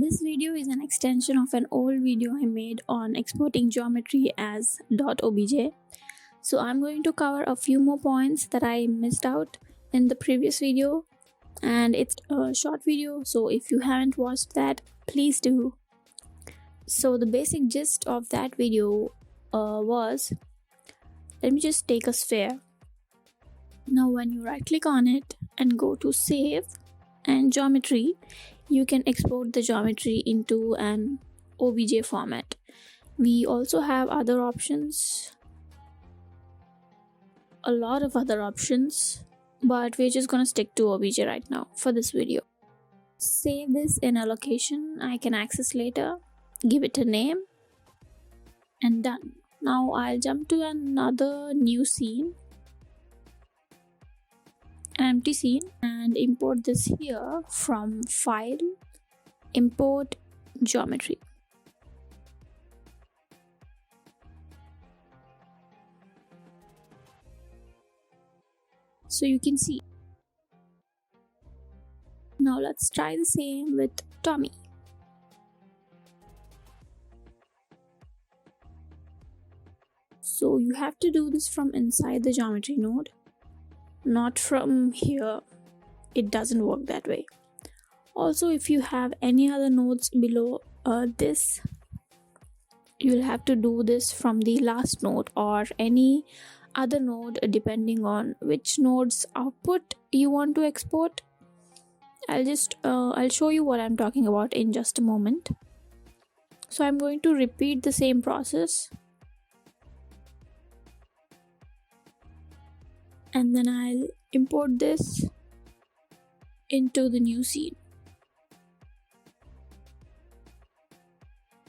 This video is an extension of an old video I made on exporting geometry as .obj. So I'm going to cover a few more points that I missed out in the previous video, and it's a short video, so if you haven't watched that, please do. So the basic gist of that video was, let me just take a sphere. Now when you right click on it and go to save and geometry, you can export the geometry into an OBJ format. We also have other options, a lot of other options, but we're just gonna stick to OBJ right now for this video. Save this in a location I can access later, give it a name, and done. Now I'll jump to another new scene, an empty scene, and import this here from File, Import Geometry. So you can see. Now let's try the same with Tommy. So you have to do this from inside the geometry node, not from here. It doesn't work that way. Also, if you have any other nodes below this, you'll have to do this from the last node or any other node depending on which node's output you want to export. I'll show you what I'm talking about in just a moment. So I'm going to repeat the same process, and then I'll import this into the new scene.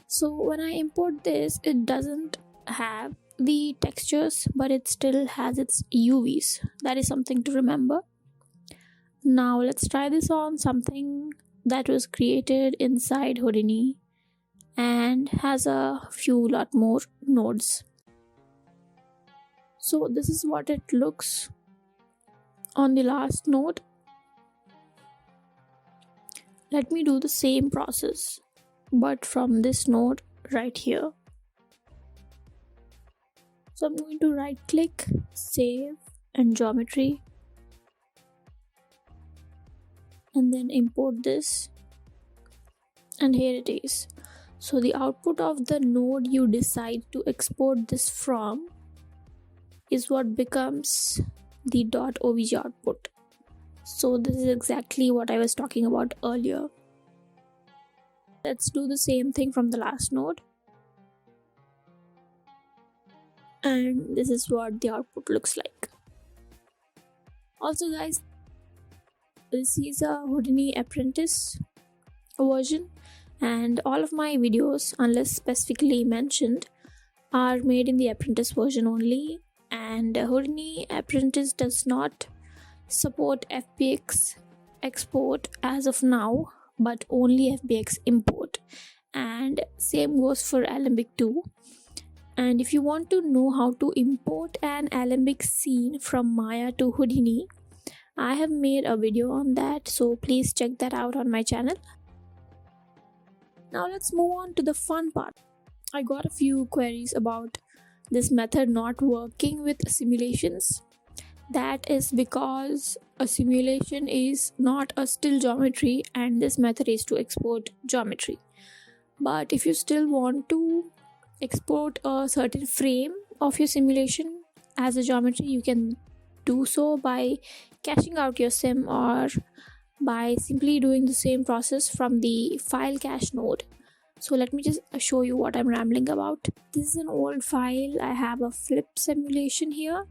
So when I import this, it doesn't have the textures, but it still has its UVs. That is something to remember. Now let's try this on something that was created inside Houdini and has a few lot more nodes. So this is what it looks on the last node. Let me do the same process, but from this node right here. So I'm going to right click, save and geometry, and then import this, and here it is. So the output of the node you decide to export this from is what becomes the .obj output. So this is exactly what I was talking about earlier. Let's do the same thing from the last node, and this is what the output looks like. Also guys, this is a Houdini Apprentice version, and all of my videos, unless specifically mentioned, are made in the Apprentice version only, and Houdini Apprentice does not support FBX export as of now, but only FBX import, and same goes for Alembic too. And if you want to know how to import an Alembic scene from Maya to Houdini, I have made a video on that, so please check that out on my channel. Now let's move on to the fun part. I got a few queries about this method not working with simulations. That is because a simulation is not a still geometry, and this method is to export geometry. But if you still want to export a certain frame of your simulation as a geometry, you can do so by caching out your sim or by simply doing the same process from the file cache node. So let me just show you what I'm rambling about. This is an old file. I have a flip simulation here,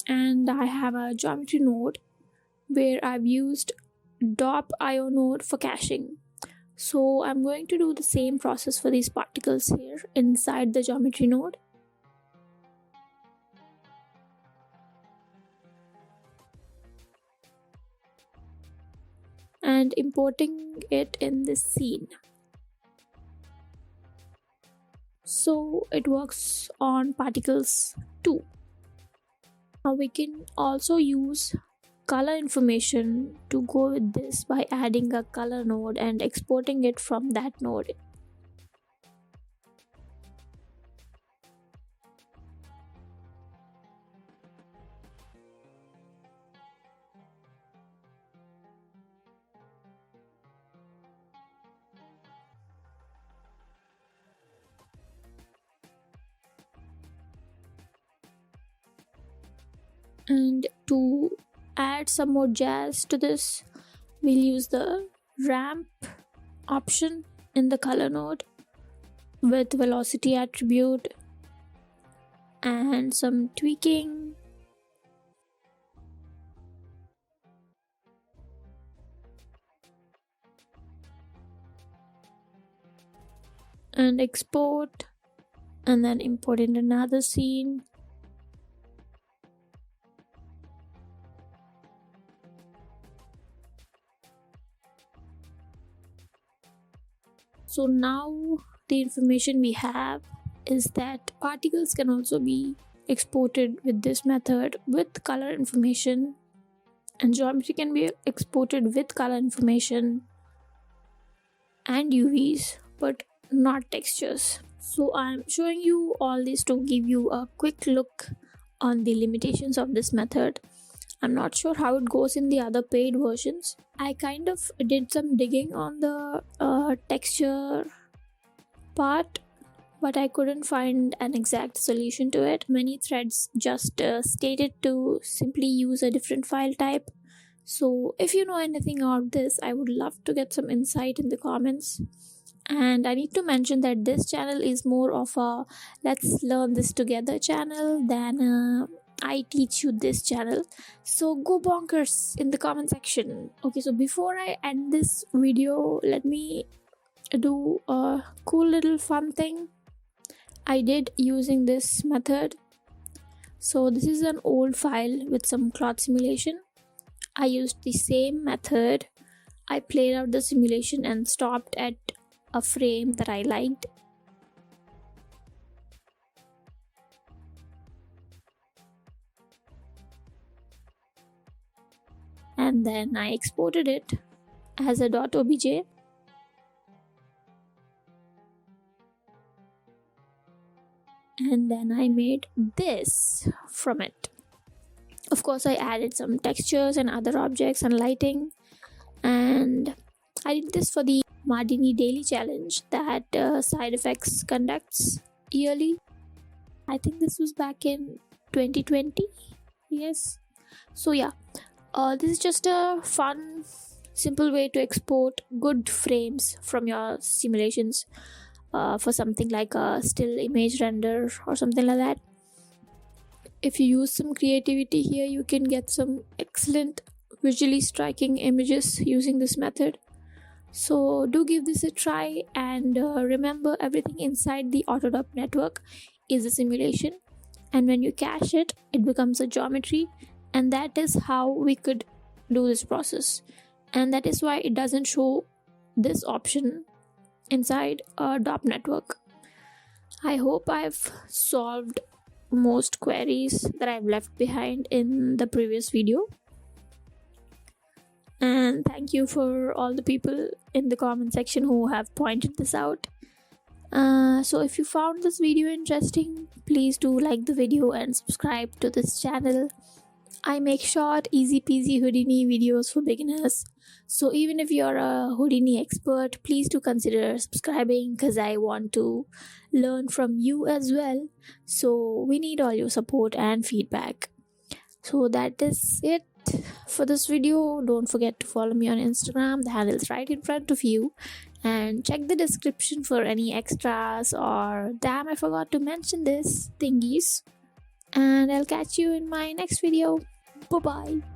and I have a geometry node where I've used DOP.io node for caching. So I'm going to do the same process for these particles here inside the geometry node. And importing it in this scene. So it works on particles too. Now we can also use color information to go with this by adding a color node and exporting it from that node. And to add some more jazz to this, we'll use the ramp option in the color node with velocity attribute and some tweaking. And export, and then import in another scene. So now the information we have is that particles can also be exported with this method with color information, and geometry can be exported with color information and UVs, but not textures. So I'm showing you all this to give you a quick look on the limitations of this method. I'm not sure how it goes in the other paid versions. I kind of did some digging on the texture part, but I couldn't find an exact solution to it. Many threads just stated to simply use a different file type. So if you know anything about this, I would love to get some insight in the comments. And I need to mention that this channel is more of a let's learn this together channel than I teach you this channel. So go bonkers in the comment section. Okay, so before I end this video, let me do a cool little fun thing I did using this method. So this is an old file with some cloth simulation. I used the same method. I played out the simulation and stopped at a frame that I liked. And then I exported it as a .obj. And then I made this from it. Of course, I added some textures and other objects and lighting. And I did this for the Mardini Daily Challenge that Side Effects conducts yearly. I think this was back in 2020. Yes. So yeah. This is just a fun, simple way to export good frames from your simulations for something like a still image render or something like that. If you use some creativity here, you can get some excellent visually striking images using this method. So do give this a try, and remember, everything inside the Autodesk network is a simulation, and when you cache it, it becomes a geometry. And that is how we could do this process. And that is why it doesn't show this option inside a DOP network. I hope I've solved most queries that I've left behind in the previous video. And thank you for all the people in the comment section who have pointed this out. So if you found this video interesting, please do like the video and subscribe to this channel. I make short, easy peasy Houdini videos for beginners. So even if you're a Houdini expert, please do consider subscribing, because I want to learn from you as well. So we need all your support and feedback. So that is it for this video. Don't forget to follow me on Instagram. The handle is right in front of you. And check the description for any extras or damn, I forgot to mention this thingies. And I'll catch you in my next video. Bye bye.